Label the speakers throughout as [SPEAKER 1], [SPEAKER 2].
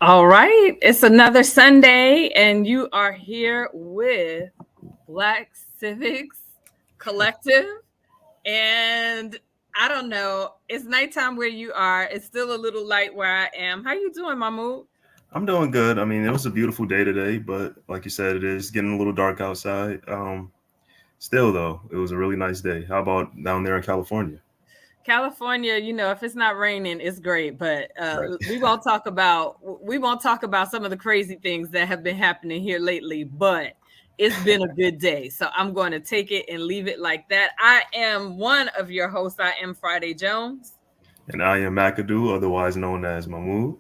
[SPEAKER 1] All right, it's another Sunday, and you are here with Black Civics Collective. And I don't know, it's nighttime where you are. It's still a little light where I am. How you doing, Mahmoud?
[SPEAKER 2] I'm doing good. I mean, it was a beautiful day today, but like you said, it is getting a little dark outside. Still though, it was a really nice day. How about down there in California?
[SPEAKER 1] California, if it's not raining, it's great. But
[SPEAKER 2] Right.
[SPEAKER 1] we won't talk about some of the crazy things that have been happening here lately. But it's been a good day, so I'm going to take it and leave it like that. I am one of your hosts. I am Friday Jones.
[SPEAKER 2] And I am McAdoo, otherwise known as Mahmoud.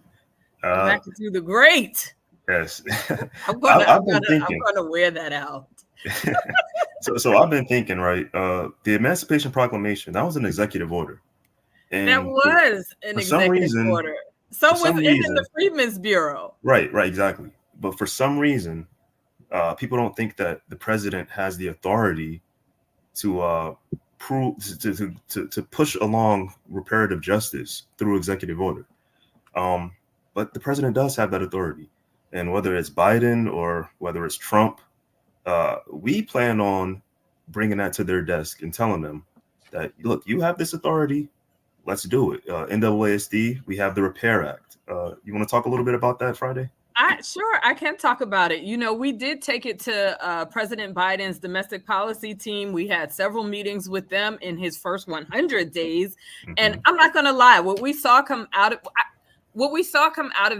[SPEAKER 2] Uh,
[SPEAKER 1] McAdoo the Great.
[SPEAKER 2] yes,
[SPEAKER 1] I'm gonna, I'm
[SPEAKER 2] I've been
[SPEAKER 1] gonna, I'm
[SPEAKER 2] thinking.
[SPEAKER 1] gonna wear that out.
[SPEAKER 2] So I've been thinking, right? The Emancipation Proclamation, that was an executive order,
[SPEAKER 1] That
[SPEAKER 2] and
[SPEAKER 1] was an
[SPEAKER 2] for some
[SPEAKER 1] executive
[SPEAKER 2] reason,
[SPEAKER 1] order.
[SPEAKER 2] for
[SPEAKER 1] So was
[SPEAKER 2] some
[SPEAKER 1] even the
[SPEAKER 2] reason,
[SPEAKER 1] Freedmen's Bureau.
[SPEAKER 2] right, exactly. But for some reason, people don't think that the president has the authority to prove to push along reparative justice through executive order. Um, but the president does have that authority, and whether it's Biden or whether it's Trump, we plan on bringing that to their desk and telling them that look, you have this authority. Let's do it. NAASD, we have the Repair Act. You want to talk a little bit about that, Friday?
[SPEAKER 1] I can talk about it. We did take it to President Biden's domestic policy team. We had several meetings with them in his first 100 days, and
[SPEAKER 2] Mm-hmm.
[SPEAKER 1] I'm not going to lie. What we saw come out of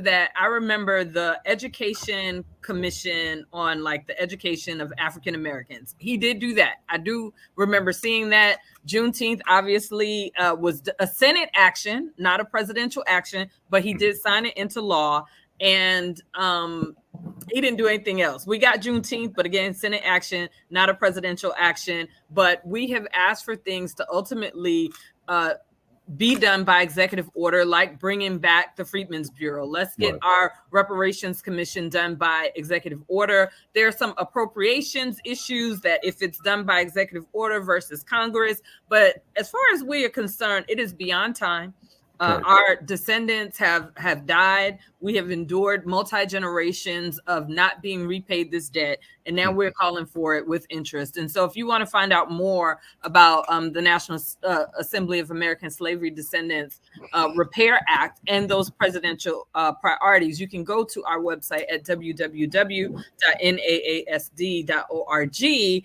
[SPEAKER 1] that, I remember the Education Commission on like the education of African Americans. He did do that. I do remember seeing that. Juneteenth obviously was a Senate action, not a presidential action, but he did sign it into law. And he didn't do anything else. We got Juneteenth, but again, Senate action, not a presidential action. But we have asked for things to ultimately be done by executive order, like bringing back the Freedmen's Bureau. Let's get
[SPEAKER 2] Right.
[SPEAKER 1] our reparations commission done by executive order. There are some appropriations issues that if it's done by executive order versus Congress, but as far as we are concerned, it is beyond time.
[SPEAKER 2] Right.
[SPEAKER 1] Our descendants have died. We have endured multi-generations of not being repaid this debt, and now we're calling for it with interest. And so if you want to find out more about the National Assembly of American Slavery Descendants Repair Act and those presidential priorities, you can go to our website at www.naasd.org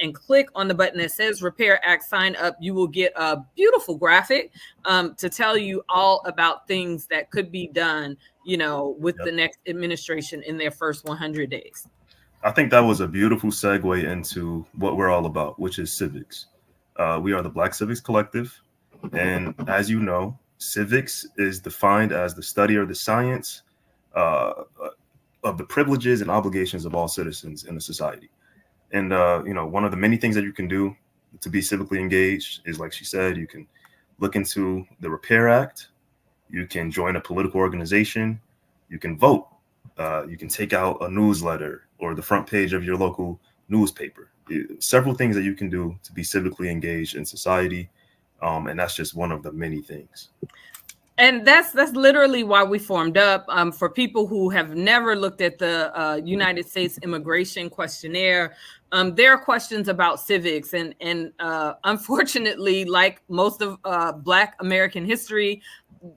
[SPEAKER 1] and click on the button that says Repair Act, sign up. You will get a beautiful graphic to tell you all about things that could be done, with
[SPEAKER 2] Yep.
[SPEAKER 1] the next administration in their first 100 days.
[SPEAKER 2] I think that was a beautiful segue into what we're all about, which is civics. We are the Black Civics Collective. And as you know, civics is defined as the study or the science uh, of the privileges and obligations of all citizens in a society. And, one of the many things that you can do to be civically engaged is, like she said, you can look into the Repair Act, you can join a political organization, you can vote, you can take out a newsletter or the front page of your local newspaper. Several things that you can do to be civically engaged in society, and that's just one of the many things.
[SPEAKER 1] And that's literally why we formed up. For people who have never looked at the United States Immigration Questionnaire, there are questions about civics, and unfortunately, like most of Black American history,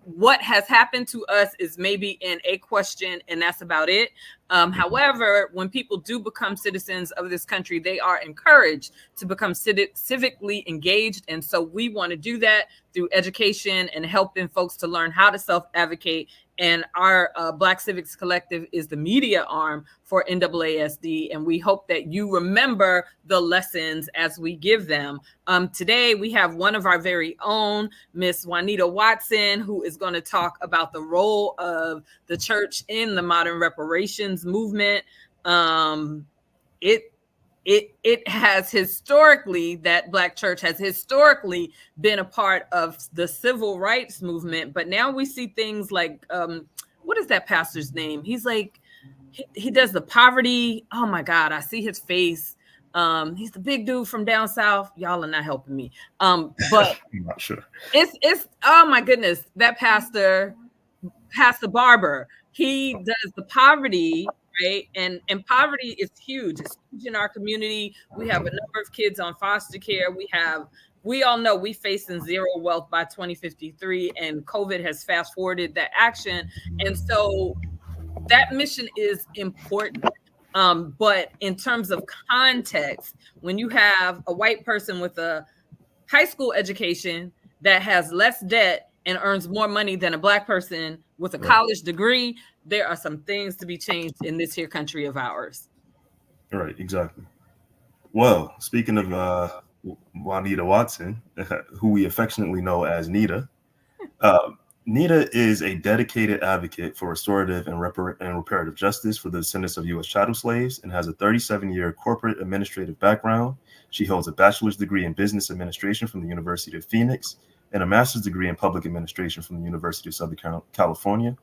[SPEAKER 1] what has happened to us is maybe in a question, and that's about it. However, when people do become citizens of this country, they are encouraged to become civically engaged. And so we want to do that through education and helping folks to learn how to self-advocate. And our Black Civics Collective is the media arm for NAASD. And we hope that you remember the lessons as we give them. Today, we have one of our very own, Miss Juanita Watson, who is going to talk about the role of the church in the modern reparations movement. It has historically, that Black church has historically been a part of the civil rights movement, but now we see things like what is that pastor's name? He's like he does the poverty. Oh my God, I see his face. He's the big dude from down south. Y'all are not helping me. But
[SPEAKER 2] I'm not sure.
[SPEAKER 1] it's oh my goodness, that Pastor Barber. he does the poverty, right? And poverty is huge. It's huge in our community. We have a number of kids on foster care. We all know we facing zero wealth by 2053, and COVID has fast forwarded that action. And so that mission is important. But in terms of context, when you have a white person with a high school education that has less debt and earns more money than a black person with a college degree, there are some things to be changed in this here country of ours.
[SPEAKER 2] Right, exactly. Well, speaking of Juanita Watson, who we affectionately know as Nita, uh, Nita is a dedicated advocate for restorative and reparative justice for the descendants of U.S. chattel slaves and has a 37-year corporate administrative background. She holds a bachelor's degree in business administration from the University of Phoenix and a master's degree in public administration from the University of Southern California.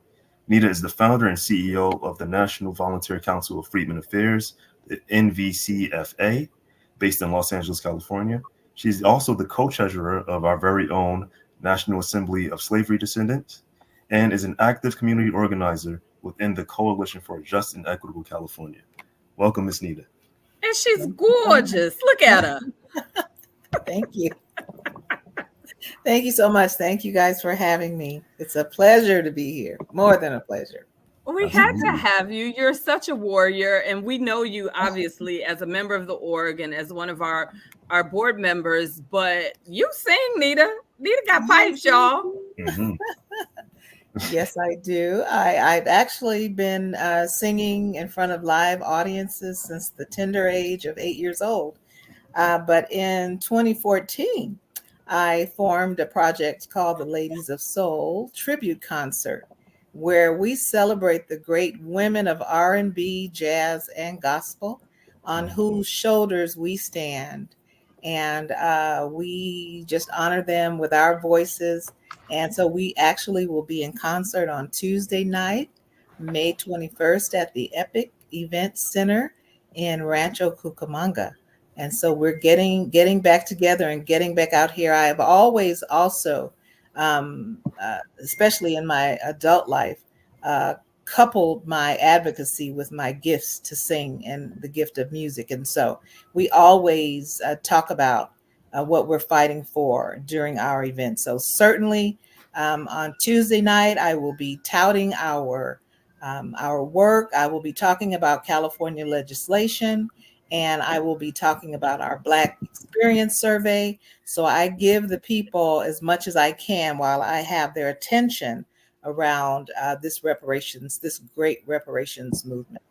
[SPEAKER 2] Nita is the founder and CEO of the National Volunteer Council of Freedmen Affairs, the NVCFA, based in Los Angeles, California. She's also the co-treasurer of our very own National Assembly of Slavery Descendants and is an active community organizer within the Coalition for a Just and Equitable California. Welcome, Miss Nita.
[SPEAKER 1] And she's gorgeous. Look at her.
[SPEAKER 3] Thank you. Thank you so much. Thank you guys for having me. It's a pleasure to be here. More than a pleasure.
[SPEAKER 1] We had to have you. You're such a warrior, and we know you obviously as a member of the org and as one of our board members. But you sing, Nita. Nita got pipes, y'all.
[SPEAKER 2] Mm-hmm.
[SPEAKER 3] Yes, I do. I've actually been singing in front of live audiences since the tender age of 8 years old. But in 2014, I formed a project called the Ladies of Soul Tribute Concert, where we celebrate the great women of R&B, jazz, and gospel on whose shoulders we stand. And we just honor them with our voices. And so we actually will be in concert on Tuesday night, May 21st at the Epic Event Center in Rancho Cucamonga. And so we're getting back together and getting back out here. I have always also, especially in my adult life, coupled my advocacy with my gifts to sing and the gift of music. And so we always talk about what we're fighting for during our events. So certainly on Tuesday night, I will be touting our work. I will be talking about California legislation, and I will be talking about our Black Experience Survey. So I give the people as much as I can while I have their attention around this great reparations movement.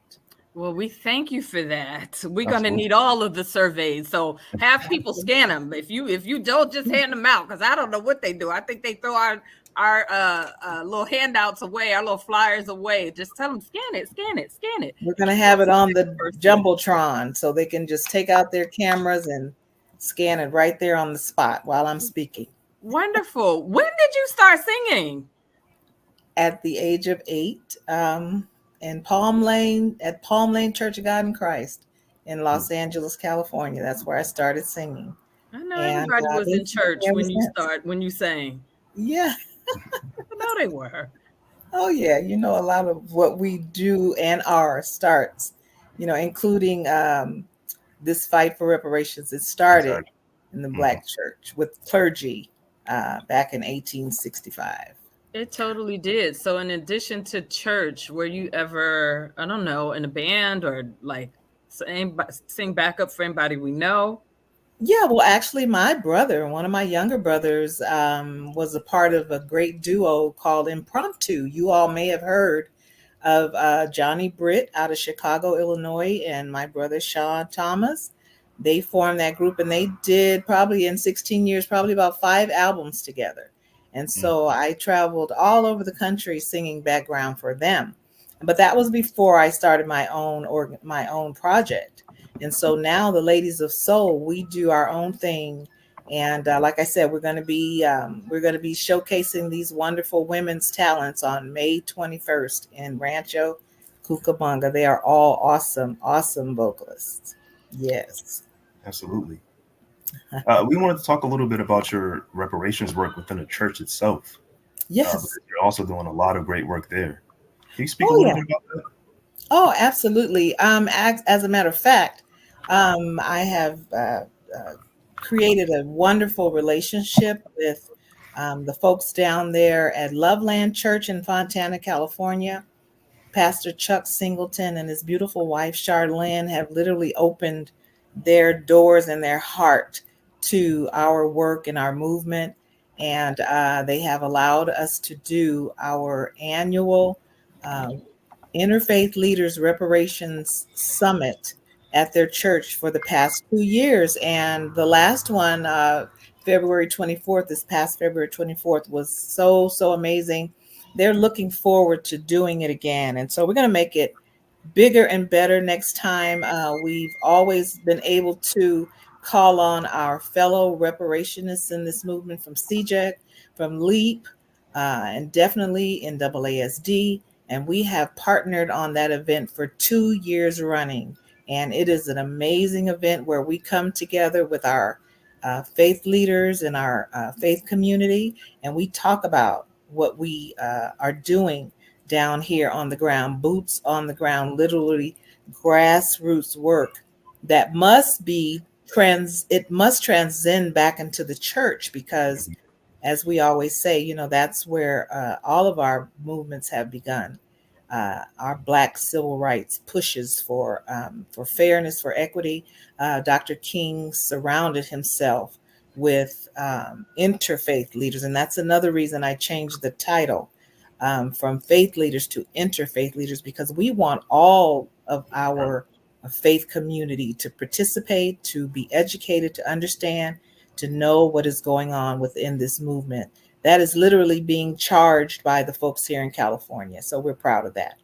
[SPEAKER 1] Well, we thank you for that. We're going to need all of the surveys. So have people scan them. If you don't, just hand them out, because I don't know what they do. I think they throw our little handouts away, our little flyers away. Just tell them, scan it.
[SPEAKER 3] We're going to have it on the Jumbotron so they can just take out their cameras and scan it right there on the spot while I'm speaking.
[SPEAKER 1] Wonderful. When did you start singing?
[SPEAKER 3] At the age of 8, in Palm Lane Church of God in Christ in Los Angeles, California. That's where I started singing.
[SPEAKER 1] I know everybody was in church when you sang.
[SPEAKER 3] Yeah.
[SPEAKER 1] I know they were.
[SPEAKER 3] Oh yeah, a lot of what we do and are starts, including this fight for reparations. It started in the Black church with clergy back in 1865.
[SPEAKER 1] It totally did. So in addition to church, were you ever, I don't know, in a band or like sing backup for anybody we know?
[SPEAKER 3] Yeah, well, actually, my brother, one of my younger brothers, was a part of a great duo called Impromptu. You all may have heard of Johnny Britt out of Chicago, Illinois, and my brother Sean Thomas. They formed that group, and they did probably in 16 years, probably about 5 albums together. And so I traveled all over the country singing background for them. But that was before I started my own project. And so now the Ladies of Soul, we do our own thing. And like I said, we're going to be showcasing these wonderful women's talents on May 21st in Rancho Cucamonga. They are all awesome vocalists. Yes.
[SPEAKER 2] Absolutely. We wanted to talk a little bit about your reparations work within the church itself.
[SPEAKER 3] Yes.
[SPEAKER 2] Because you're also doing a lot of great work there. Can you speak a
[SPEAKER 3] Oh
[SPEAKER 2] little
[SPEAKER 3] yeah.
[SPEAKER 2] bit about that?
[SPEAKER 3] Oh, absolutely. As a matter of fact, I have created a wonderful relationship with the folks down there at Loveland Church in Fontana, California. Pastor Chuck Singleton and his beautiful wife, Charlene, have literally opened their doors and their heart to our work and our movement. And they have allowed us to do our annual uh, Interfaith Leaders Reparations Summit at their church for the past 2 years. And the last one, February 24th, this past February 24th, was so amazing. They're looking forward to doing it again. And so we're going to make it bigger and better next time. We've always been able to call on our fellow reparationists in this movement from CJEC, from LEAP, and definitely NAASD. And we have partnered on that event for 2 years running. And it is an amazing event where we come together with our faith leaders and our faith community, and we talk about what we are doing down here on the ground, boots on the ground, literally grassroots work that it must transcend back into the church, because as we always say, that's where all of our movements have begun. Our Black civil rights pushes for fairness, for equity. Dr. King surrounded himself with interfaith leaders, and that's another reason I changed the title from faith leaders to interfaith leaders, because we want all of our faith community to participate, to be educated, to understand, to know what is going on within this movement. That is literally being charged by the folks here in California. So we're proud of that.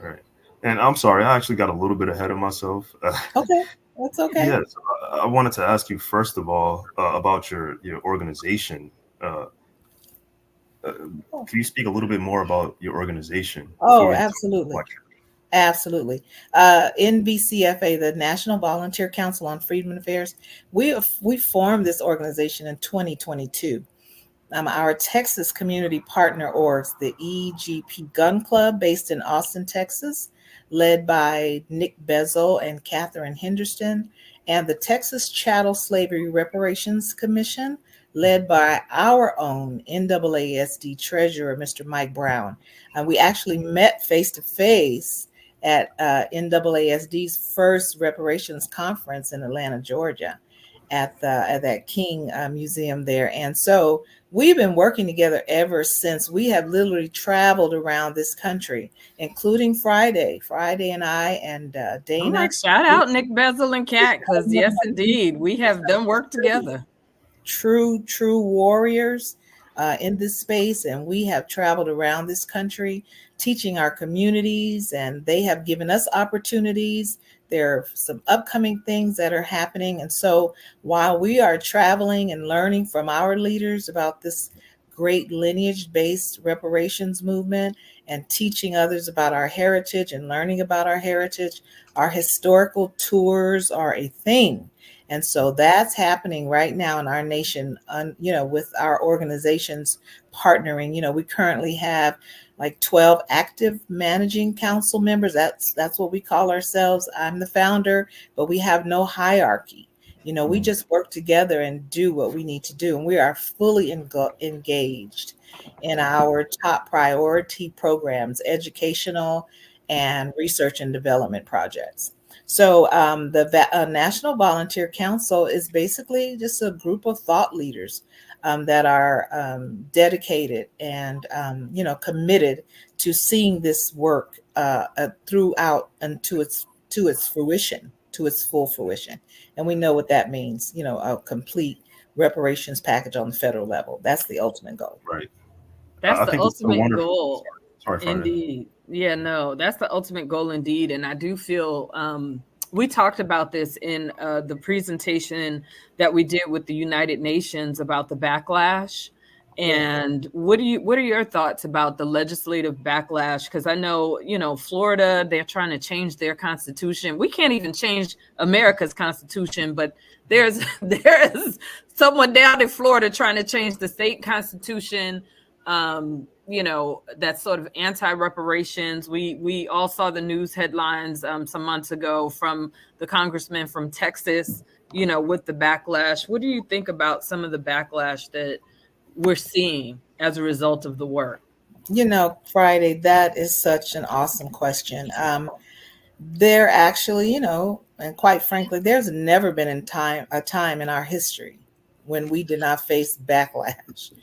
[SPEAKER 2] All right. And I'm sorry, I actually got a little bit ahead of myself.
[SPEAKER 3] Okay, that's okay.
[SPEAKER 2] Yes, I wanted to ask you first of all about your organization. Can you speak a little bit more about your organization?
[SPEAKER 3] Oh, absolutely. Absolutely. NBCFA, the National Volunteer Council on Freedmen Affairs, we formed this organization in 2022. Our Texas community partner orgs, the EGP Gun Club, based in Austin, Texas, led by Nick Bezel and Catherine Henderson, and the Texas Chattel Slavery Reparations Commission, led by our own NAASD treasurer, Mr. Mike Brown. And we actually met face to face at NAASD's first reparations conference in Atlanta, Georgia, at that King Museum there. And so we've been working together ever since. We have literally traveled around this country, including Friday and I and Dana.
[SPEAKER 1] Like, shout out Nick Bezel and Kat, because yes, indeed, we have done work together.
[SPEAKER 3] True warriors in this space, and we have traveled around this country teaching our communities, and they have given us opportunities. There are some upcoming things that are happening, and so while we are traveling and learning from our leaders about this great lineage-based reparations movement and teaching others about our heritage and learning about our heritage, our historical tours are a thing. And so that's happening right now in our nation, with our organizations partnering. We currently have like 12 active managing council members. That's what we call ourselves. I'm the founder, but we have no hierarchy. We just work together and do what we need to do. And we are fully engaged in our top priority programs, educational and research and development projects. So the National Volunteer Council is basically just a group of thought leaders that are dedicated and committed to seeing this work throughout and to its fruition, to its full fruition. And we know what that means, a complete reparations package on the federal level. That's the ultimate goal.
[SPEAKER 2] Right.
[SPEAKER 1] That's the ultimate goal.
[SPEAKER 2] Sorry,
[SPEAKER 1] indeed. Yeah, no, that's the ultimate goal indeed. And I do feel we talked about this in the presentation that we did with the United Nations about the backlash. And what are your thoughts about the legislative backlash? Because I know, Florida, they're trying to change their constitution. We can't even change America's constitution, but there is someone down in Florida trying to change the state constitution. that's sort of anti-reparations. We all saw the news headlines some months ago from the congressman from Texas, with the backlash. What do you think about some of the backlash that we're seeing as a result of the work?
[SPEAKER 3] Friday, that is such an awesome question. There actually, and quite frankly, there's never been a time in our history when we did not face backlash.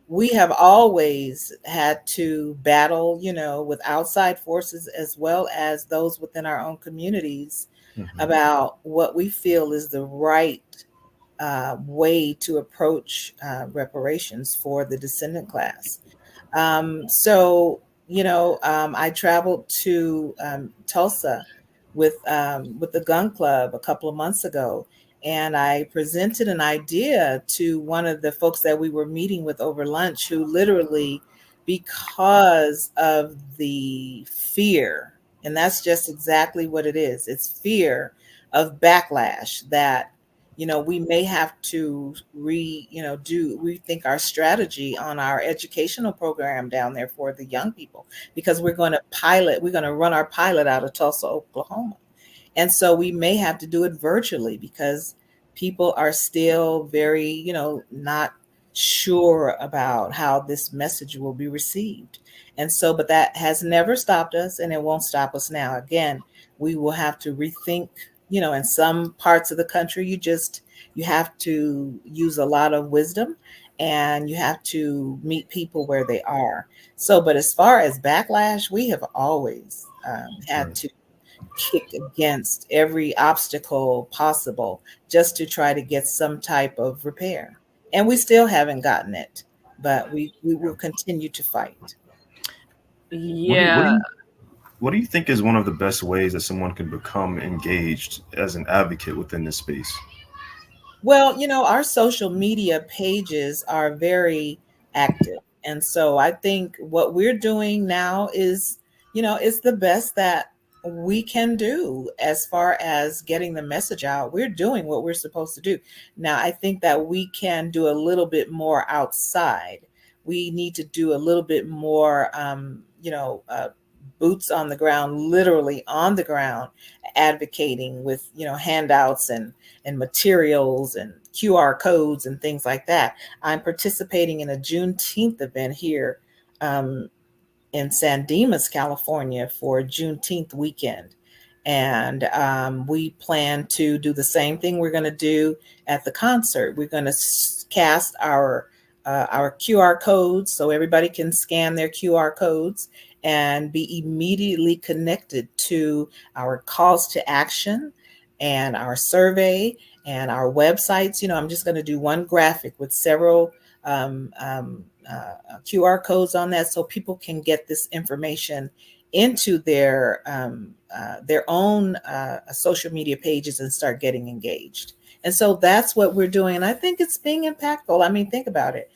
[SPEAKER 3] We have always had to battle, with outside forces as well as those within our own communities
[SPEAKER 2] Mhm.
[SPEAKER 3] about what we feel is the right way to approach reparations for the descendant class. I traveled to Tulsa with the gun club a couple of months ago, and I presented an idea to one of the folks that we were meeting with over lunch, who literally, because of the fear, and that's just exactly what it is. It's fear of backlash that we may have to rethink our strategy on our educational program down there for the young people, because we're going to run our pilot out of Tulsa, Oklahoma. And so we may have to do it virtually because people are still very, not sure about how this message will be received. And so, but that has never stopped us, and it won't stop us now. Again, we will have to rethink, in some parts of the country, you have to use a lot of wisdom, and you have to meet people where they are. So, but as far as backlash, we have always had
[SPEAKER 2] Right.
[SPEAKER 3] to kick against every obstacle possible just to try to get some type of repair. And we still haven't gotten it, but we will continue to fight.
[SPEAKER 2] What do you, what do
[SPEAKER 1] Yeah.
[SPEAKER 2] you what do you think is one of the best ways that someone can become engaged as an advocate within this space?
[SPEAKER 3] Well, our social media pages are very active. And so I think what we're doing now is, it's the best that we can do as far as getting the message out. We're doing what we're supposed to do. Now, I think that we can do a little bit more outside. We need to do a little bit more, boots on the ground, literally on the ground, advocating with, handouts and materials and QR codes and things like that. I'm participating in a Juneteenth event here in San Dimas, California for Juneteenth weekend. And we plan to do the same thing we're going to do at the concert. We're going to cast our QR codes so everybody can scan their QR codes and be immediately connected to our calls to action and our survey and our websites. I'm just going to do one graphic with several QR codes on that, so people can get this information into their own social media pages and start getting engaged. And so that's what we're doing. And I think it's being impactful. I mean, think about it.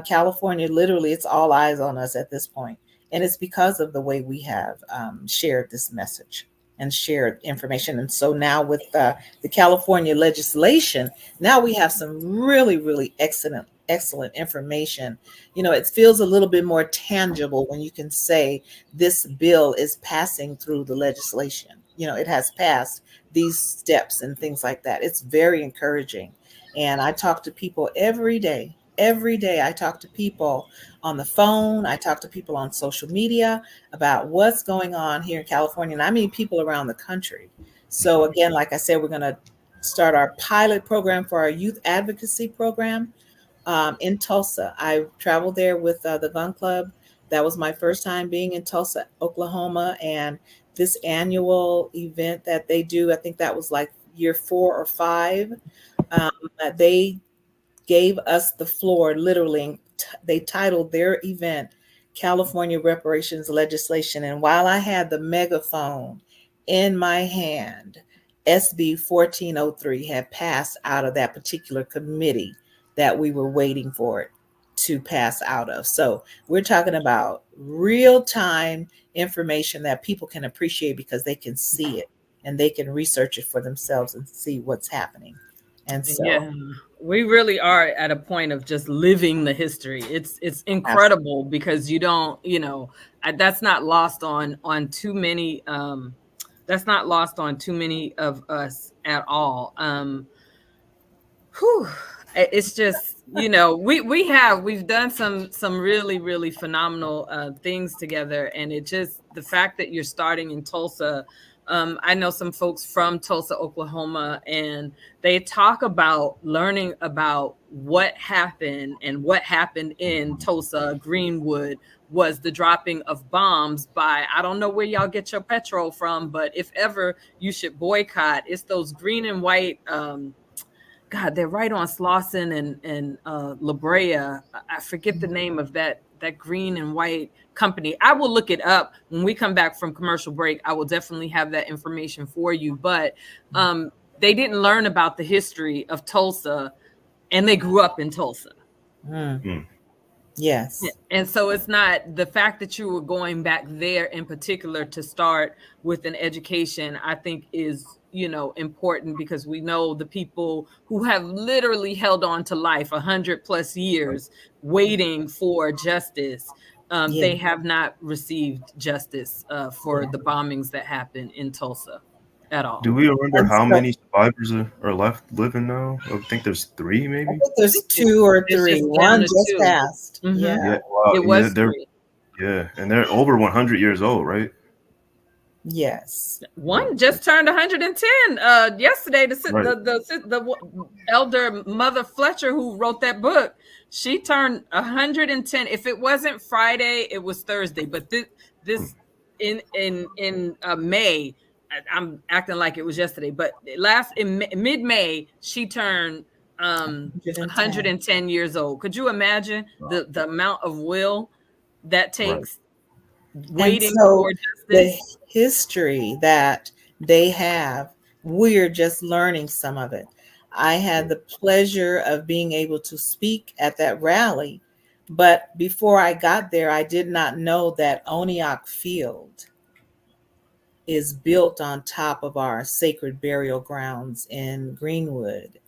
[SPEAKER 3] California, literally, it's all eyes on us at this point. And it's because of the way we have shared this message and shared information. And so now with the California legislation, now we have some really, really excellent information. It feels a little bit more tangible when you can say this bill is passing through the legislation. It has passed these steps and things like that. It's very encouraging. And I talk to people every day. Every day I talk to people on the phone. I talk to people on social media about what's going on here in California. And I mean people around the country. So again, like I said, we're going to start our pilot program for our youth advocacy program in Tulsa. I traveled there with the Gun Club. That was my first time being in Tulsa, Oklahoma. And this annual event that they do, I think that was like year 4 or 5, um, they gave us the floor, literally. They titled their event California Reparations Legislation. And while I had the megaphone in my hand, SB 1403 had passed out of that particular committee that we were waiting for it to pass out of. So we're talking about real time information that people can appreciate because they can see it and they can research it for themselves and see what's happening. And so
[SPEAKER 1] Yeah. We really are at a point of just living the history. It's incredible because you don't, that's not lost on too many. That's not lost on too many of us at all. Whew, it's just, we've done some really, really phenomenal things together, and it just, the fact that you're starting in Tulsa. I know some folks from Tulsa, Oklahoma, and they talk about learning about what happened, and what happened in Tulsa, Greenwood, was the dropping of bombs by, I don't know where y'all get your petrol from, but if ever you should boycott, it's those green and white. God, they're right on Slauson and La Brea. I forget the name of that green and white company. I will look it up when we come back from commercial break. I will definitely have that information for you. But they didn't learn about the history of Tulsa, and they grew up in Tulsa.
[SPEAKER 3] Yes.
[SPEAKER 1] And so it's not the fact that you were going back there in particular to start with an education, I think is, important, because we know the people who have literally held on to life 100+ years waiting for justice. They have not received justice for the bombings that happened in Tulsa at all.
[SPEAKER 2] Do we remember how many survivors are left living now? I think there's 3, maybe.
[SPEAKER 3] I think there's 2 or 3. One just passed.
[SPEAKER 1] Mm-hmm.
[SPEAKER 3] Yeah.
[SPEAKER 2] Wow.
[SPEAKER 1] It was 3.
[SPEAKER 2] Yeah, and they're over 100 years old, right?
[SPEAKER 3] Yes.
[SPEAKER 1] One just turned 110 yesterday. The elder Mother Fletcher, who wrote that book, she turned 110. If it wasn't Friday, it was Thursday. But this in May, I'm acting like it was yesterday. But in mid-May, she turned 110 years old. Could you imagine the amount of will that takes? Waiting for justice.
[SPEAKER 3] The history that they have, we're just learning some of it. I had the pleasure of being able to speak at that rally, but before I got there, I did not know that Oniok Field is built on top of our sacred burial grounds in Greenwood.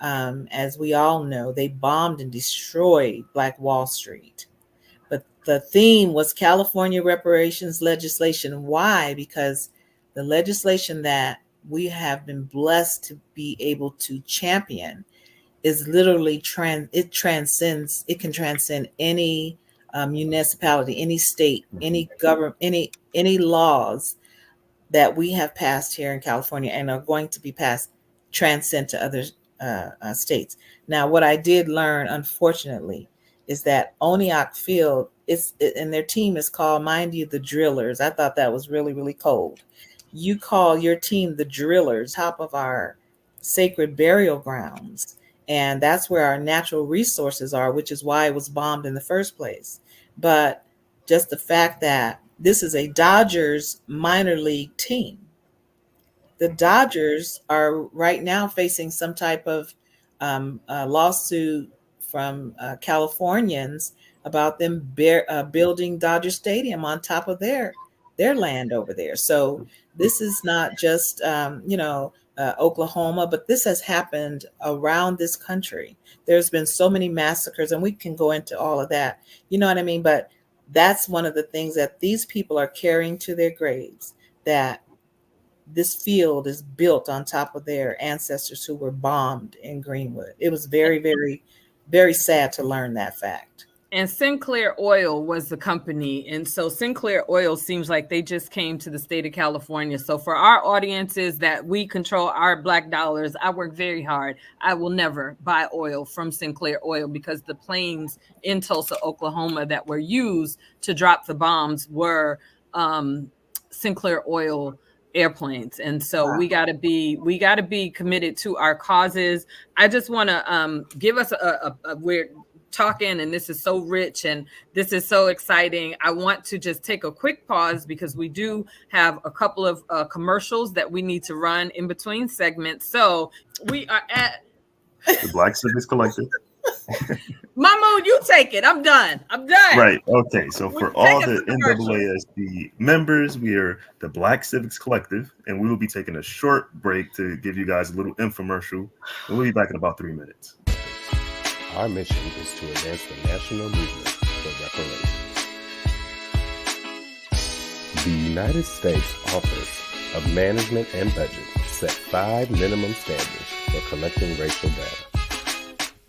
[SPEAKER 3] As we all know, they bombed and destroyed Black Wall Street. But the theme was California reparations legislation. Why? Because the legislation that we have been blessed to be able to champion is literally it can transcend any municipality, any state, any government, any laws that we have passed here in California and are going to be passed, transcend to other states. Now, what I did learn, unfortunately, is that Oniok Field and their team is called, mind you, the Drillers. I thought that was really, really cold. You call your team the Drillers, top of our sacred burial grounds. And that's where our natural resources are, which is why it was bombed in the first place. But just the fact that this is a Dodgers minor league team. The Dodgers are right now facing some type of lawsuit from Californians about them building Dodger Stadium on top of their land over there. So this is not just Oklahoma, but this has happened around this country. There's been so many massacres, and we can go into all of that. You know what I mean? But that's one of the things that these people are carrying to their graves, that this field is built on top of their ancestors who were bombed in Greenwood. It was very, very, very sad to learn that fact.
[SPEAKER 1] And Sinclair Oil was the company. And so Sinclair Oil seems like they just came to the state of California. So for our audiences that we control our Black dollars, I work very hard. I will never buy oil from Sinclair Oil, because the planes in Tulsa, Oklahoma that were used to drop the bombs were Sinclair Oil airplanes. And so we got to be committed to our causes. I just want to give us we're talking, and this is so rich and this is so exciting. I want to just take a quick pause because we do have a couple of commercials that we need to run in between segments. So we are at
[SPEAKER 2] the Black Civics Collective.
[SPEAKER 1] Mahmoud, you take it. I'm done.
[SPEAKER 2] Right. Okay. So for all the NAASD members, we are the Black Civics Collective, and we will be taking a short break to give you guys a little infomercial. And we'll be back in about 3 minutes.
[SPEAKER 4] Our mission is to advance the national movement for reparations. The United States Office of Management and Budget set 5 minimum standards for collecting racial data.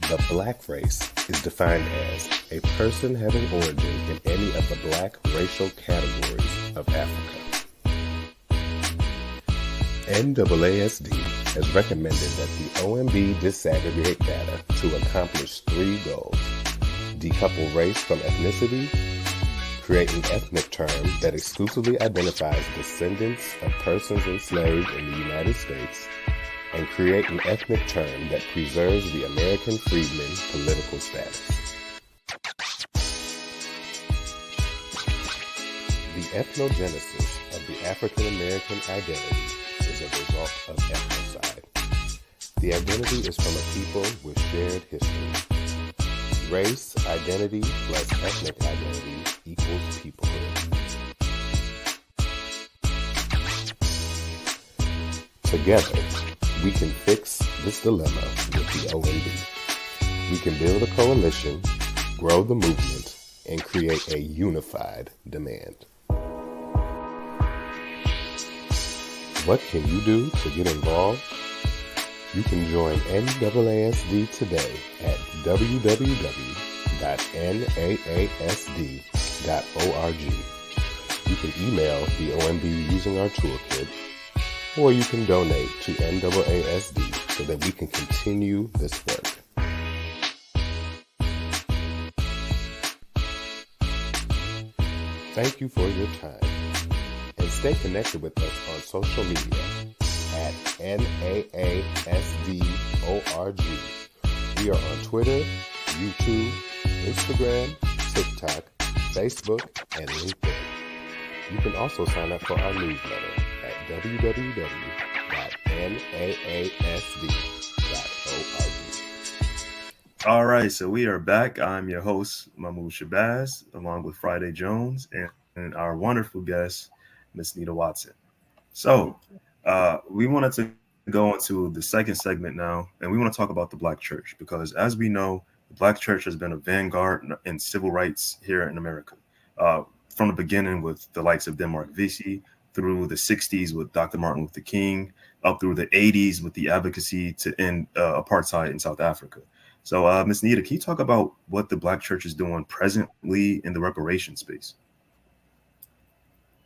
[SPEAKER 4] The Black race is defined as a person having origin in any of the Black racial categories of Africa. NAASD has recommended that the OMB disaggregate data to accomplish 3 goals: decouple race from ethnicity, create an ethnic term that exclusively identifies descendants of persons enslaved in the United States, and create an ethnic term that preserves the American freedmen political status. The ethnogenesis of the African American identity is a result of ethnocide. The identity is from a people with shared history. Race identity plus ethnic identity equals peoplehood. Together, we can fix this dilemma with the OMB. We can build a coalition, grow the movement, and create a unified demand. What can you do to get involved? You can join NAASD today at www.naasd.org. You can email the OMB using our toolkit, or you can donate to NAASD so that we can continue this work. Thank you for your time, and stay connected with us on social media at NAASDORG. We are on Twitter, YouTube, Instagram, TikTok, Facebook, and LinkedIn. You can also sign up for our newsletter at www.naasd.org.
[SPEAKER 2] All right, so we are back. I'm your host, Mahmoud Shabazz, along with Friday Jones and our wonderful guest, Miss Juanita Watson. So we wanted to go into the second segment now, and we want to talk about the Black Church, because as we know, the Black Church has been a vanguard in civil rights here in America, from the beginning with the likes of Denmark Vesey, through the 60s with Dr. Martin Luther King, up through the 80s with the advocacy to end apartheid in South Africa. So, Ms. Nita, can you talk about what the Black Church is doing presently in the reparation space?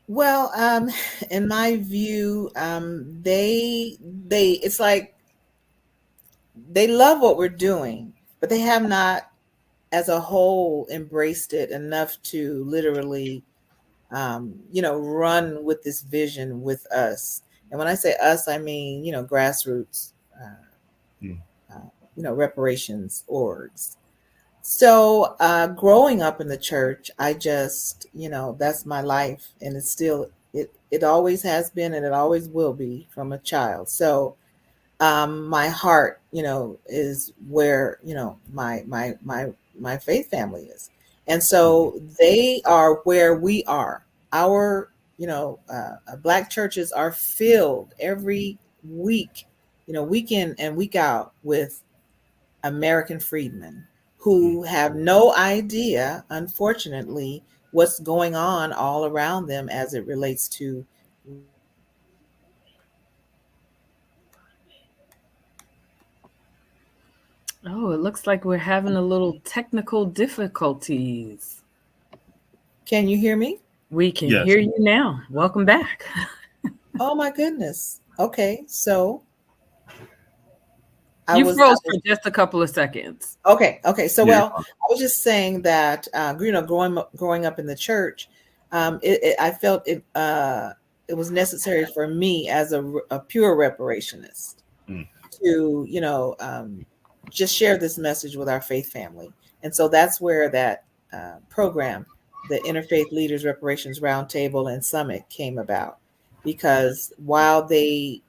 [SPEAKER 3] Well, in my view, it's like they love what we're doing, but they have not, as a whole, embraced it enough to literally, run with this vision with us. And when I say us, I mean, grassroots, reparations orgs. So growing up in the church, I just, that's my life. And it's still, it always has been, and it always will be from a child. So my heart, is where, my faith family is. And so they are where we are. Our, Black churches are filled every week, week in and week out with American freedmen who have no idea, unfortunately, what's going on all around them as it relates to.
[SPEAKER 1] Oh, it looks like we're having a little technical difficulties.
[SPEAKER 3] Can you hear me?
[SPEAKER 1] We can hear you now. Welcome back.
[SPEAKER 3] Oh my goodness. Okay, so
[SPEAKER 1] you froze for just a couple of seconds.
[SPEAKER 3] Okay. So, well, I was just saying that, growing up in the church, I felt it was necessary for me as a pure reparationist to, just share this message with our faith family. And so that's where that program, the Interfaith Leaders Reparations Roundtable and Summit, came about, because while the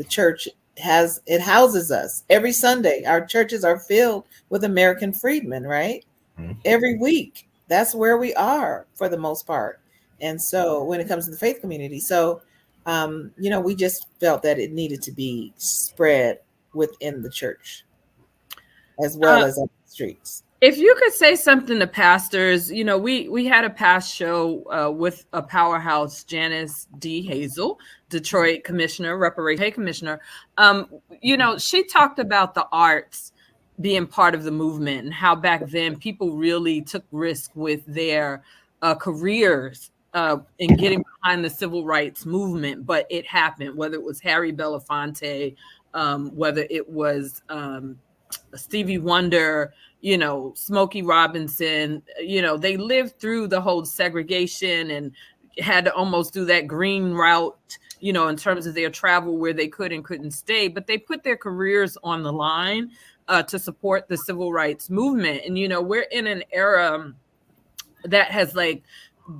[SPEAKER 3] church houses us every Sunday. Our churches are filled with American freedmen, right? Mm-hmm. Every week. That's where we are for the most part. And so when it comes to the faith community, so, we just felt that it needed to be spread within the church. as well as on the streets.
[SPEAKER 1] If you could say something to pastors, we had a past show with a powerhouse, Janice D. Hazel, Detroit commissioner, reparation commissioner. She talked about the arts being part of the movement and how back then people really took risk with their careers in getting behind the civil rights movement. But it happened, whether it was Harry Belafonte, whether it was Stevie Wonder, Smokey Robinson, they lived through the whole segregation and had to almost do that green route, in terms of their travel where they could and couldn't stay, but they put their careers on the line to support the civil rights movement. And, we're in an era that has like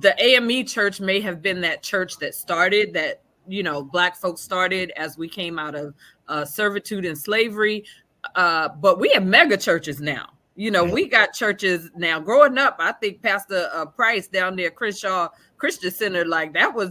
[SPEAKER 1] the AME church may have been that church that started that, Black folks started as we came out of servitude and slavery. But we have mega churches now. We got churches now. Growing up, I think Pastor Price down there, Crenshaw Christian Center,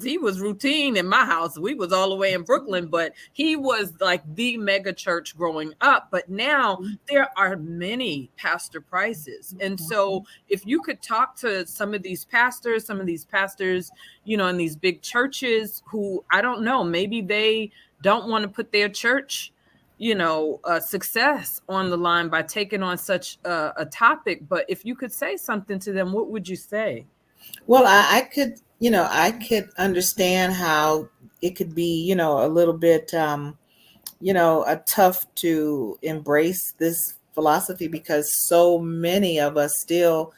[SPEAKER 1] he was routine in my house. We was all the way in Brooklyn, but he was like the mega church growing up. But now there are many Pastor Prices. And so if you could talk to some of these pastors, in these big churches who, I don't know, maybe they don't want to put their church success on the line by taking on such a topic. But if you could say something to them, what would you say?
[SPEAKER 3] Well, I could understand how it could be, a little bit, tough to embrace this philosophy because so many of us still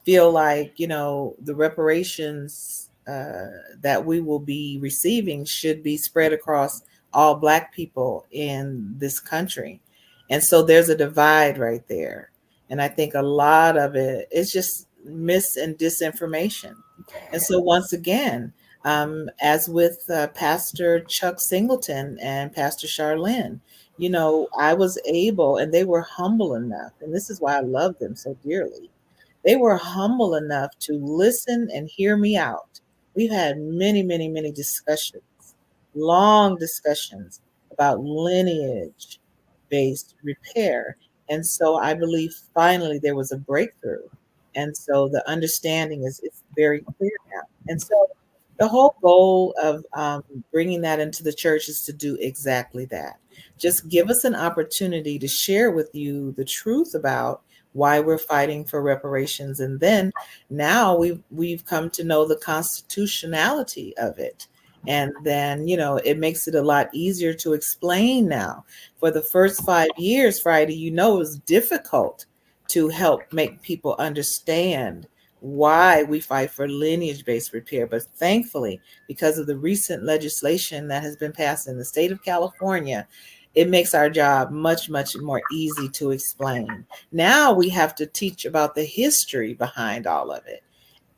[SPEAKER 3] feel like, the reparations that we will be receiving should be spread across all Black people in this country. And so there's a divide right there. And I think a lot of it is just mis and disinformation. And so once again, as with Pastor Chuck Singleton and Pastor Charlene, I was able, and they were humble enough, and this is why I love them so dearly. They were humble enough to listen and hear me out. We've had many, many, many discussions, long discussions about lineage-based repair. And so I believe finally there was a breakthrough. And so the understanding is it's very clear now. And so the whole goal of bringing that into the church is to do exactly that. Just give us an opportunity to share with you the truth about why we're fighting for reparations. And then now we've come to know the constitutionality of it. And then, it makes it a lot easier to explain now. For the first 5 years, Friday, it was difficult to help make people understand why we fight for lineage-based repair. But thankfully, because of the recent legislation that has been passed in the state of California, it makes our job much, much more easy to explain. Now we have to teach about the history behind all of it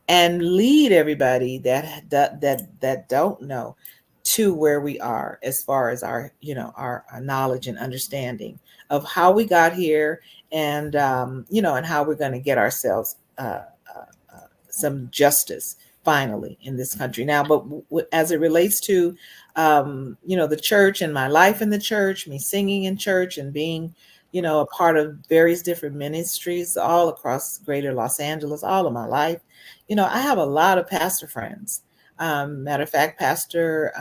[SPEAKER 3] and lead everybody that don't know to where we are as far as our knowledge and understanding of how we got here and and how we're going to get ourselves some justice finally in this country now. But as it relates to the church and my life in the church, me singing in church and being a part of various different ministries all across greater Los Angeles all of my life, I have a lot of pastor friends. Matter of fact, Pastor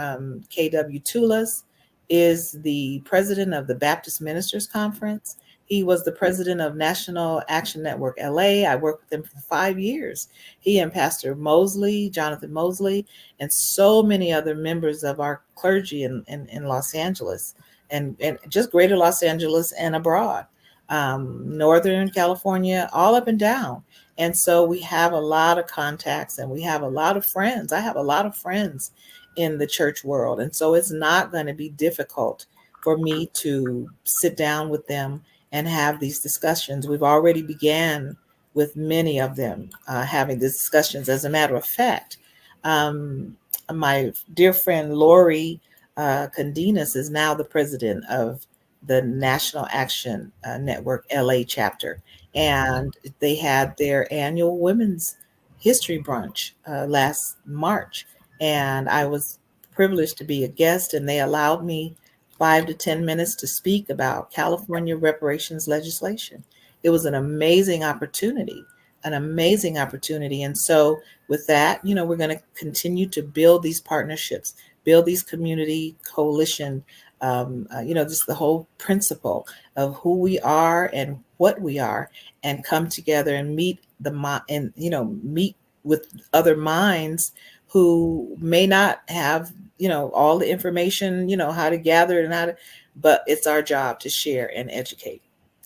[SPEAKER 3] K.W. Tulas is the president of the Baptist Ministers Conference. He was the president of National Action Network LA. I worked with him for 5 years. He and Pastor Mosley, Jonathan Mosley, and so many other members of our clergy in Los Angeles and just greater Los Angeles and abroad, Northern California, all up and down. And so we have a lot of contacts and we have a lot of friends. I have a lot of friends in the church world. And so it's not going to be difficult for me to sit down with them and have these discussions. We've already began with many of them having these discussions. As a matter of fact, my dear friend Lori Condinas is now the president of the National Action Network LA chapter. And they had their annual Women's History Brunch last March. And I was privileged to be a guest, and they allowed me 5 to 10 minutes to speak about California reparations legislation. It was an amazing opportunity, an amazing opportunity. And so with that, we're going to continue to build these partnerships, build these community coalition, just the whole principle of who we are and what we are, and come together and meet meet with other minds who may not have, all the information, how to gather it and but it's our job to share and educate.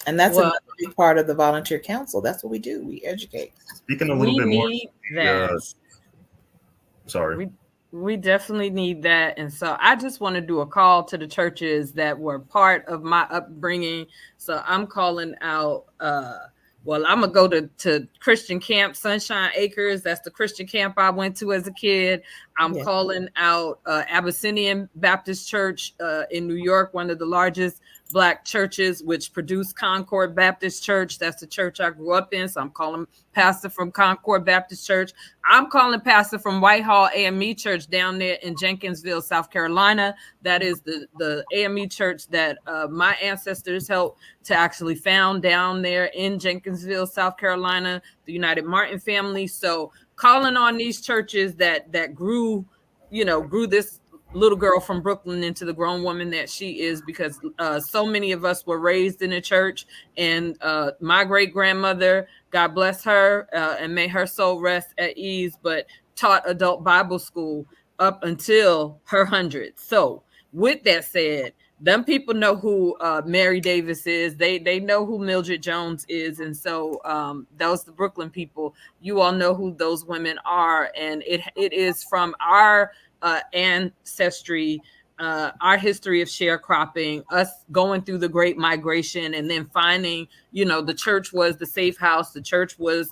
[SPEAKER 3] And that's another big part of the volunteer council. That's what we do. We educate.
[SPEAKER 2] Speaking a little bit more.
[SPEAKER 1] That.
[SPEAKER 2] Sorry.
[SPEAKER 1] We definitely need that. And so I just want to do a call to the churches that were part of my upbringing. So I'm calling out, I'm going to go to Christian Camp, Sunshine Acres. That's the Christian camp I went to as a kid. I'm calling out Abyssinian Baptist Church in New York, one of the largest Black churches, which produced Concord Baptist Church. That's the church I grew up in. So I'm calling pastor from Concord Baptist Church. I'm calling pastor from Whitehall AME Church down there in Jenkinsville, South Carolina. That is the AME church that my ancestors helped to actually found down there in Jenkinsville, South Carolina, the United Martin family. So calling on these churches that grew this little girl from Brooklyn into the grown woman that she is, because so many of us were raised in a church. And my great grandmother, God bless her, and may her soul rest at ease, but taught adult Bible school up until her 100. So with that said, them people know who Mary Davis is. They know who Mildred Jones is. And so those the Brooklyn people, you all know who those women are. And it is from our ancestry, our history of sharecropping, us going through the Great Migration, and then finding, the church was the safe house. The church was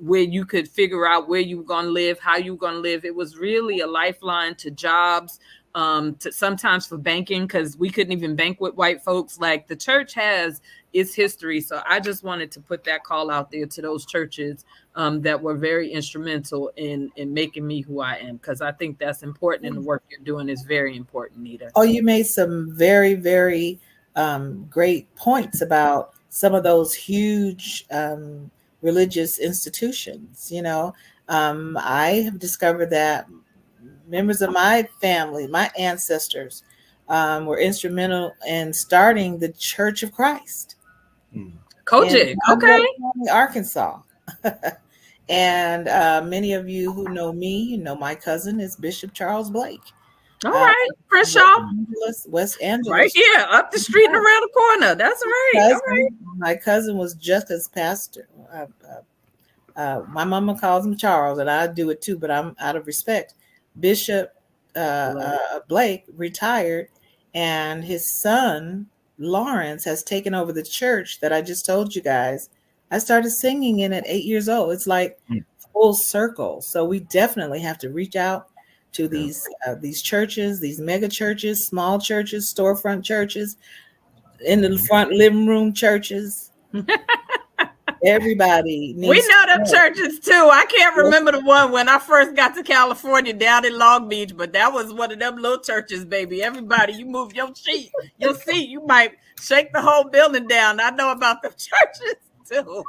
[SPEAKER 1] where you could figure out where you were going to live, how you were going to live. It was really a lifeline to jobs, to sometimes for banking, because we couldn't even bank with white folks. Like, the church has its history. So I just wanted to put that call out there to those churches that were very instrumental in making me who I am, because I think that's important, and the work you're doing is very important, Nita.
[SPEAKER 3] Oh, you made some very, very great points about some of those huge religious institutions. I have discovered that members of my family, my ancestors, were instrumental in starting the Church of Christ.
[SPEAKER 1] Kojic, okay.
[SPEAKER 3] Arkansas. And many of you who know me, my cousin is Bishop Charles Blake.
[SPEAKER 1] All right, Crenshaw.
[SPEAKER 3] West Angeles.
[SPEAKER 1] Right here, up the street and around the corner. That's right.
[SPEAKER 3] My cousin was just as pastor. My mama calls him Charles, and I do it too, but I'm out of respect. Bishop Blake retired, and his son, Lawrence, has taken over the church that I just told you guys. I started singing in at 8 years old. It's like full circle. So we definitely have to reach out to these churches, these mega churches, small churches, storefront churches, in the front living room churches. Everybody needs.
[SPEAKER 1] We know them churches too. I can't remember the one when I first got to California down in Long Beach, but that was one of them little churches, baby. Everybody, you move your seat, you might shake the whole building down. I know about the churches too.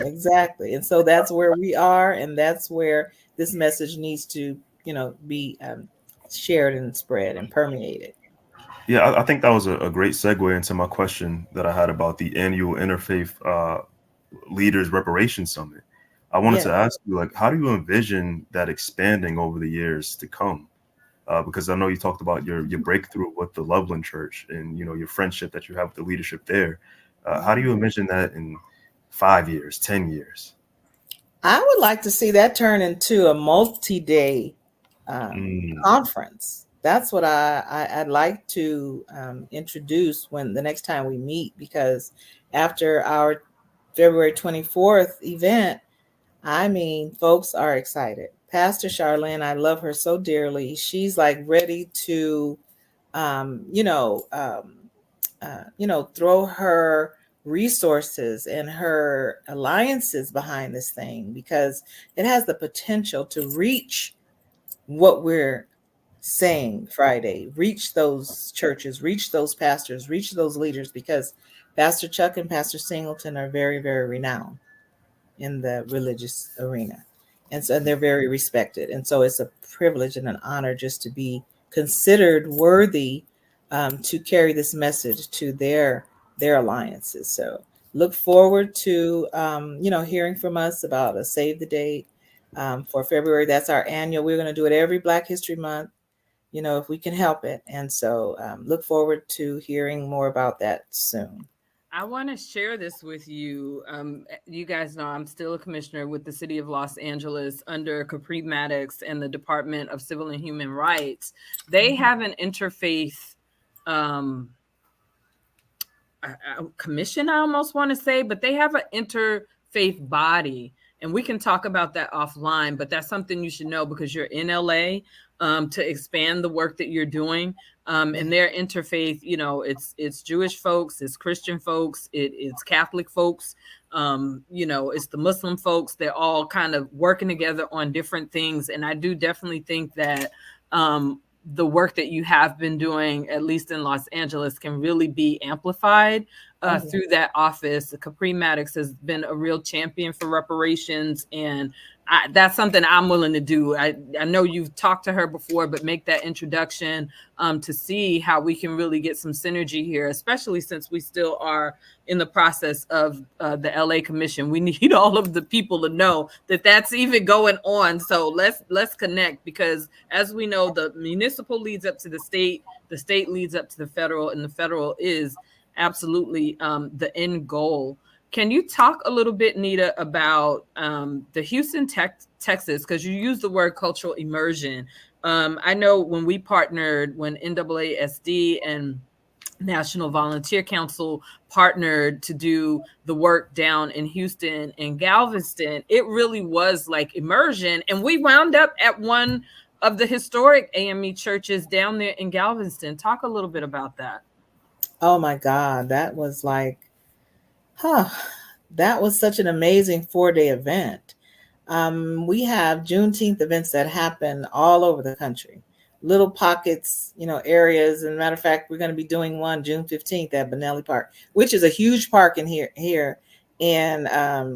[SPEAKER 3] Exactly. And so that's where we are, and that's where this message needs to, be shared and spread and permeated.
[SPEAKER 2] Yeah, I think that was a great segue into my question that I had about the annual Interfaith Leaders Reparation Summit. I wanted to ask you, how do you envision that expanding over the years to come? Because I know you talked about your breakthrough with the Loveland Church and, your friendship that you have with the leadership there. How do you envision that in 5 years, 10 years?
[SPEAKER 3] I would like to see that turn into a multi-day conference. That's what I'd like to introduce when the next time we meet, because after our February 24th event, folks are excited. Pastor Charlene, I love her so dearly. She's like ready to, throw her resources and her alliances behind this thing, because it has the potential to reach what we're saying Friday, reach those churches, reach those pastors, reach those leaders, because Pastor Chuck and Pastor Singleton are very, very renowned in the religious arena. And so they're very respected. And so it's a privilege and an honor just to be considered worthy to carry this message to their alliances. So look forward to hearing from us about a save the date for February. That's our annual. We're going to do it every Black History Month, if we can help it. And so look forward to hearing more about that soon.
[SPEAKER 1] I want to share this with you. You guys know I'm still a commissioner with the city of Los Angeles under Capri Maddox and the Department of Civil and Human Rights. They have an interfaith commission, I almost want to say, but they have an interfaith body. And we can talk about that offline, but that's something you should know because you're in LA to expand the work that you're doing. And their interfaith, it's Jewish folks, it's Christian folks, it's Catholic folks, it's the Muslim folks. They're all kind of working together on different things. And I do definitely think that the work that you have been doing, at least in Los Angeles, can really be amplified through that office. Capri Maddox has been a real champion for reparations, and that's something I'm willing to do. I know you've talked to her before, but make that introduction to see how we can really get some synergy here, especially since we still are in the process of the LA Commission. We need all of the people to know that that's even going on. So let's connect, because as we know, the municipal leads up to the state leads up to the federal, and the federal is absolutely the end goal. Can you talk a little bit, Nita, about the Houston, Texas, because you use the word cultural immersion. I know when we partnered, when NAASD and National Volunteer Council partnered to do the work down in Houston and Galveston, it really was like immersion. And we wound up at one of the historic AME churches down there in Galveston. Talk a little bit about that.
[SPEAKER 3] Oh my God, that was like, that was such an amazing 4-day event. We have Juneteenth events that happen all over the country, little pockets, areas. And matter of fact, we're going to be doing one June 15th at Benelli Park, which is a huge park in here in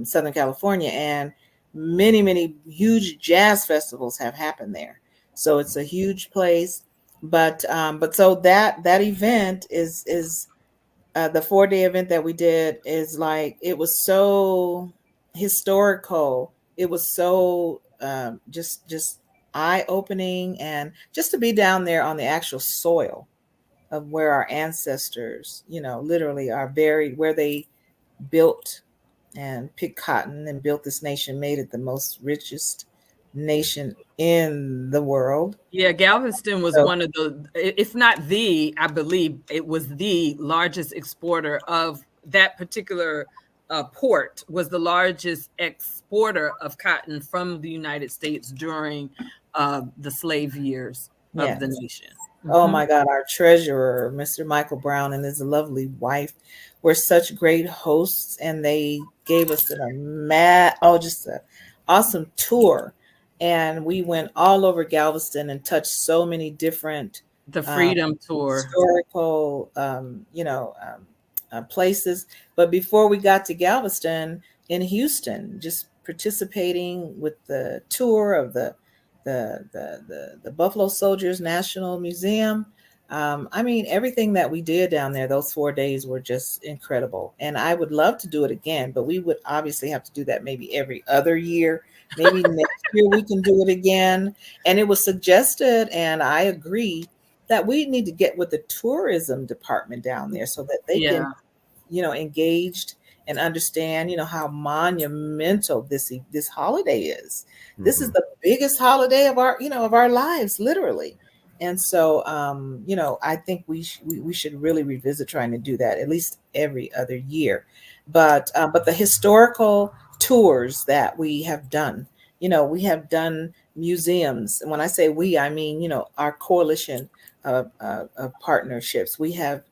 [SPEAKER 3] Southern California. And many, many huge jazz festivals have happened there. So it's a huge place. But so that event is the 4-day event that we did is like, it was so historical. It was so just eye-opening, and just to be down there on the actual soil of where our ancestors, literally are buried, where they built and picked cotton and built this nation, made it the most richest nation in the world.
[SPEAKER 1] Yeah, Galveston was one of the, if not I believe it was the largest exporter of that particular port, was the largest exporter of cotton from the United States during the slave years of the nation.
[SPEAKER 3] Oh my God, our treasurer, Mr. Michael Brown, and his lovely wife were such great hosts, and they gave us just an awesome tour. And we went all over Galveston and touched so many different
[SPEAKER 1] the Freedom Tour
[SPEAKER 3] historical places. But before we got to Galveston, in Houston, just participating with the tour of the Buffalo Soldiers National Museum. Everything that we did down there, those 4 days were just incredible. And I would love to do it again, but we would obviously have to do that maybe every other year. Maybe next year we can do it again. And it was suggested, and I agree, that we need to get with the tourism department down there so that they can, engaged and understand, how monumental this holiday is. Mm-hmm. This is the biggest holiday of our lives, literally. And so, I think we should really revisit trying to do that at least every other year. But the historical tours that we have done, we have done museums. And when I say we, I mean, our coalition of partnerships. We have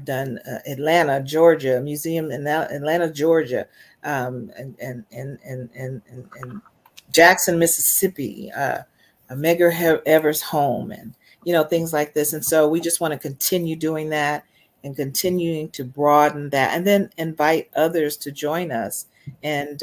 [SPEAKER 3] done Atlanta, Georgia, museum in Atlanta, Georgia, and Jackson, Mississippi, Medgar Evers' home, and things like this. And so we just want to continue doing that. and continuing to broaden that, and then invite others to join us. And,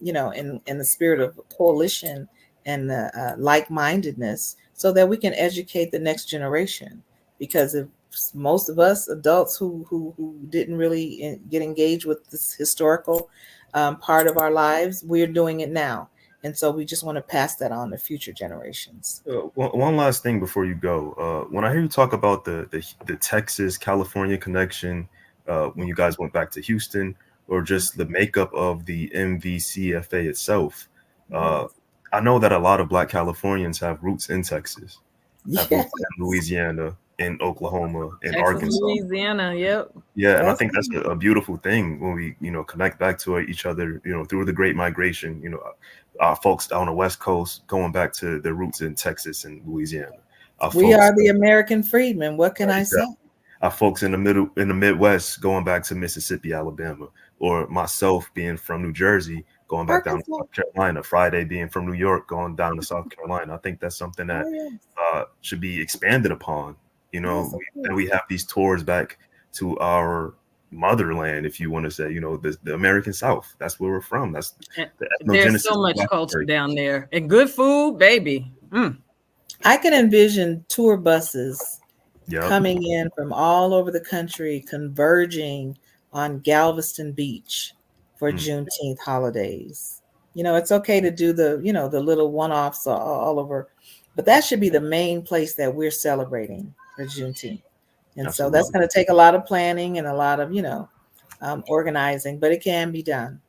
[SPEAKER 3] in the spirit of coalition and like-mindedness, so that we can educate the next generation. Because if most of us adults who didn't really get engaged with this historical part of our lives, we're doing it now. And so we just want to pass that on to future generations.
[SPEAKER 2] One last thing before you go. When I hear you talk about the Texas California connection, when you guys went back to Houston, or just the makeup of the MVCFA itself, I know that a lot of Black Californians have roots in Texas, have roots in Louisiana, in Oklahoma, in
[SPEAKER 1] Texas,
[SPEAKER 2] Arkansas,
[SPEAKER 1] Louisiana. Yep.
[SPEAKER 2] Yeah, and I think that's a beautiful thing when we, connect back to each other, through the Great Migration. Our folks on the West Coast going back to their roots in Texas and Louisiana.
[SPEAKER 3] We are the American freedmen. What can I say?
[SPEAKER 2] Our folks in the Midwest going back to Mississippi, Alabama, or myself being from New Jersey going back down to South Carolina. Friday being from New York going down to South Carolina. I think that's something that should be expanded upon. That we have these tours back to our motherland, if you want to say, the American South. That's where we're from. That's
[SPEAKER 1] there's so much culture down there, and good food, baby.
[SPEAKER 3] I can envision tour buses coming in from all over the country, converging on Galveston Beach for Juneteenth holidays. It's okay to do the little one-offs all over, but that should be the main place that we're celebrating for Juneteenth. And Absolutely. So that's going to take a lot of planning and a lot of, organizing, but it can be done.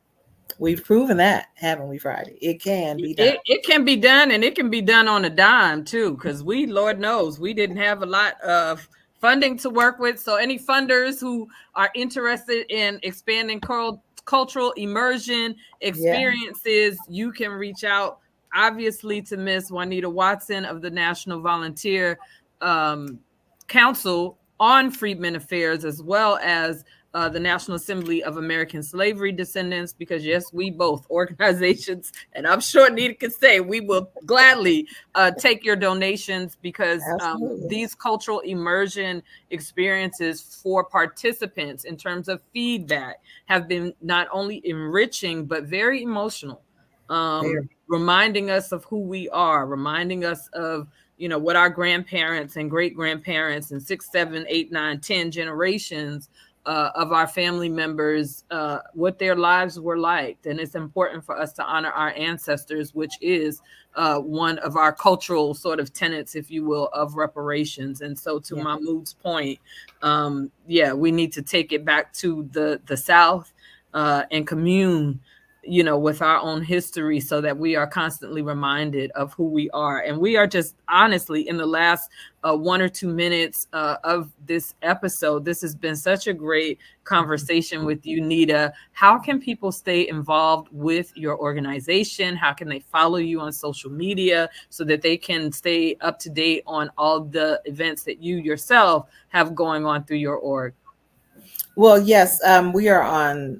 [SPEAKER 3] We've proven that, haven't we, Friday? It can be done.
[SPEAKER 1] It can be done, and it can be done on a dime, too, because Lord knows, we didn't have a lot of funding to work with. So any funders who are interested in expanding cultural immersion experiences, you can reach out, obviously, to Miss Juanita Watson of the National Volunteer Council on Freedmen Affairs, as well as the National Assembly of American Slavery Descendants, because yes, we both organizations, and I'm sure Nita can say, we will gladly take your donations, because these cultural immersion experiences for participants in terms of feedback have been not only enriching, but very emotional, reminding us of who we are, reminding us of what our grandparents and great grandparents and 6, 7, 8, 9, 10 generations of our family members, what their lives were like. And it's important for us to honor our ancestors, which is one of our cultural sort of tenets, if you will, of reparations. And so to Mahmoud's point, we need to take it back to the South and commune with our own history, so that we are constantly reminded of who we are. And we are just honestly, in the last 1 or 2 minutes of this episode, this has been such a great conversation with you, Nita. How can people stay involved with your organization? How can they follow you on social media so that they can stay up to date on all the events that you yourself have going on through your org?
[SPEAKER 3] Well, yes, we are on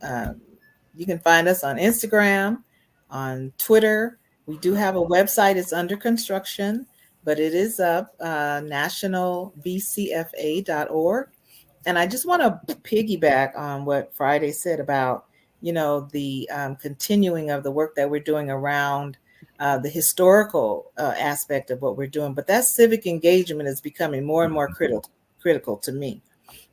[SPEAKER 3] you can find us on Instagram, on Twitter. We do have a website. It's under construction, but it is up, nationalvcfa.org. And I just want to piggyback on what Friday said about, the continuing of the work that we're doing around the historical aspect of what we're doing. But that civic engagement is becoming more and more critical to me,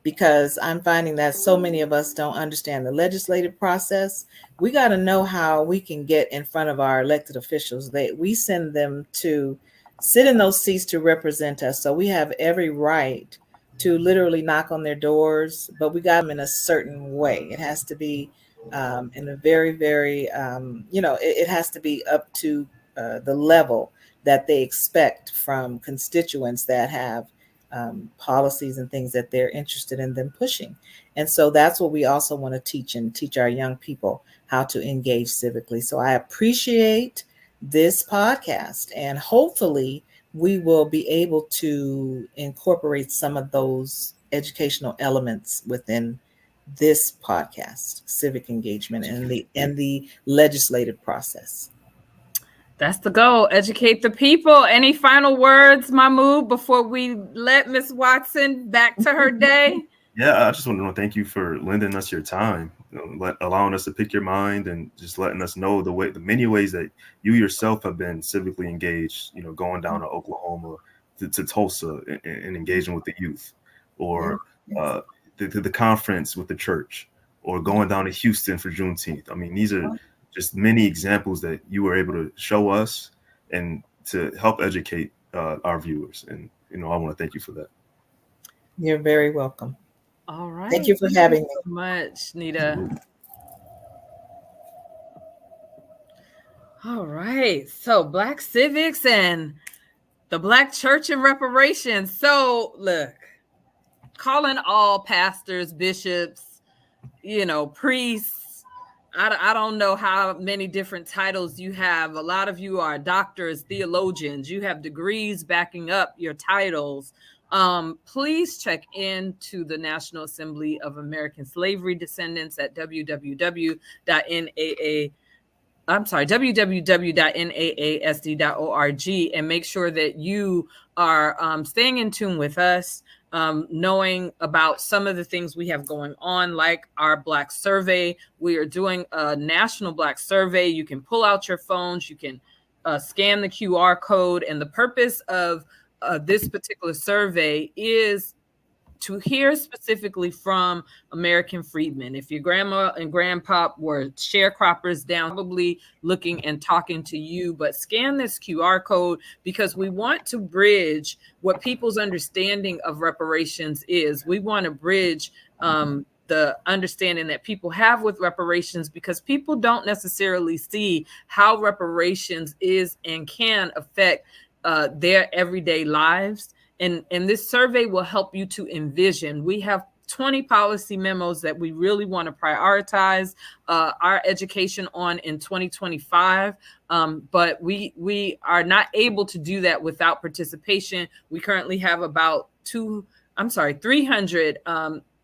[SPEAKER 3] because I'm finding that so many of us don't understand the legislative process. We got to know how we can get in front of our elected officials. We send them to sit in those seats to represent us. So we have every right to literally knock on their doors, but we got them in a certain way. It has to be in a very, very, it has to be up to the level that they expect from constituents that have policies and things that they're interested in them pushing. And so that's what we also want to teach our young people, how to engage civically. So I appreciate this podcast, and hopefully we will be able to incorporate some of those educational elements within this podcast, civic engagement and the legislative process.
[SPEAKER 1] That's the goal. Educate the people. Any final words, Mahmoud, before we let Miss Watson back to her day?
[SPEAKER 2] Yeah, I just want to thank you for lending us your time, allowing us to pick your mind, and just letting us know the many ways that you yourself have been civically engaged. Going down to Oklahoma, to Tulsa, and engaging with the youth, or the conference with the church, or going down to Houston for Juneteenth. I mean, these are just many examples that you were able to show us and to help educate our viewers. And I want to thank you for that.
[SPEAKER 3] You're very welcome.
[SPEAKER 1] All right.
[SPEAKER 3] Thank you for having me.
[SPEAKER 1] So much, Nita. All right. So Black civics and the Black church and reparations. So look, calling all pastors, bishops, priests. I don't know how many different titles you have. A lot of you are doctors, theologians. You have degrees backing up your titles. Please check into the National Assembly of American Slavery Descendants at www.naasd.org, and make sure that you are staying in tune with us, knowing about some of the things we have going on, like our Black survey. We are doing a national Black survey. You can pull out your phones, you can scan the QR code, and the purpose of this particular survey is to hear specifically from American freedmen. If your grandma and grandpa were sharecroppers down, probably looking and talking to you, but scan this QR code because we want to bridge what people's understanding of reparations is. We want to bridge the understanding that people have with reparations, because people don't necessarily see how reparations is and can affect their everyday lives. And this survey will help you to envision. We have 20 policy memos that we really want to prioritize our education on in 2025. But we are not able to do that without participation. We currently have about 300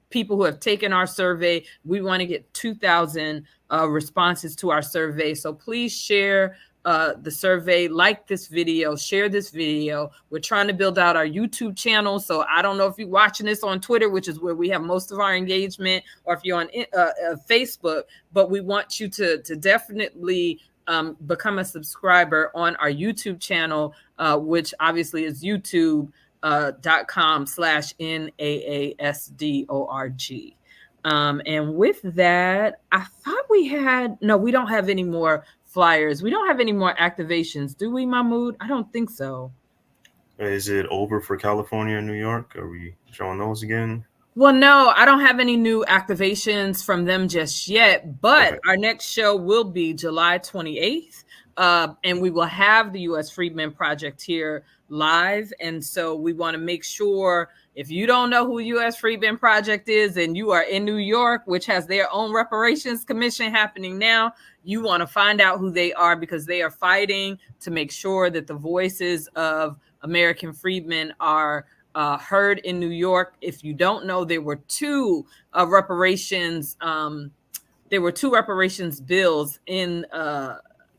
[SPEAKER 1] people who have taken our survey. We want to get 2,000 responses to our survey. So please share the survey, like this video, share this video. We're trying to build out our YouTube channel. So I don't know if you're watching this on Twitter, which is where we have most of our engagement, or if you're on Facebook, but we want you to definitely become a subscriber on our YouTube channel, which obviously is youtube.com/NAASDORG. And with that, I thought we don't have any more flyers. We don't have any more activations, do we, Mahmoud? I don't think so.
[SPEAKER 2] Is it over for California and New York? Are we showing those again?
[SPEAKER 1] Well, no, I don't have any new activations from them just yet, but Our next show will be July 28th. And we will have the U.S. Freedmen Project here live. And so we want to make sure, if you don't know who U.S. Freedmen Project is and you are in New York, which has their own reparations commission happening now, you want to find out who they are, because they are fighting to make sure that the voices of American freedmen are heard in New York. If you don't know, there were two reparations bills in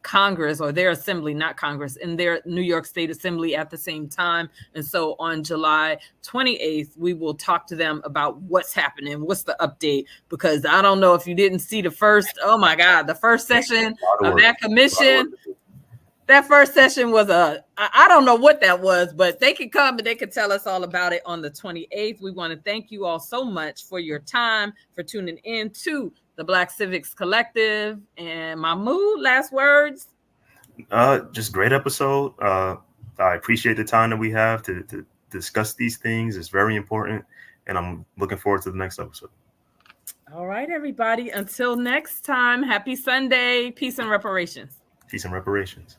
[SPEAKER 1] Congress, or their assembly, not Congress, in their New York State Assembly at the same time. And so on July 28th, we will talk to them about what's happening, what's the update, because I don't know if you didn't see the first session of that commission. That first session was I don't know what that was, but they can come and they can tell us all about it on the 28th. We want to thank you all so much for your time, for tuning in to the Black Civics Collective. And Mahmoud, last words?
[SPEAKER 2] Just great episode. I appreciate the time that we have to discuss these things. It's very important, and I'm looking forward to the next episode.
[SPEAKER 1] All right, everybody. Until next time, happy Sunday. Peace and reparations.
[SPEAKER 2] Peace and reparations.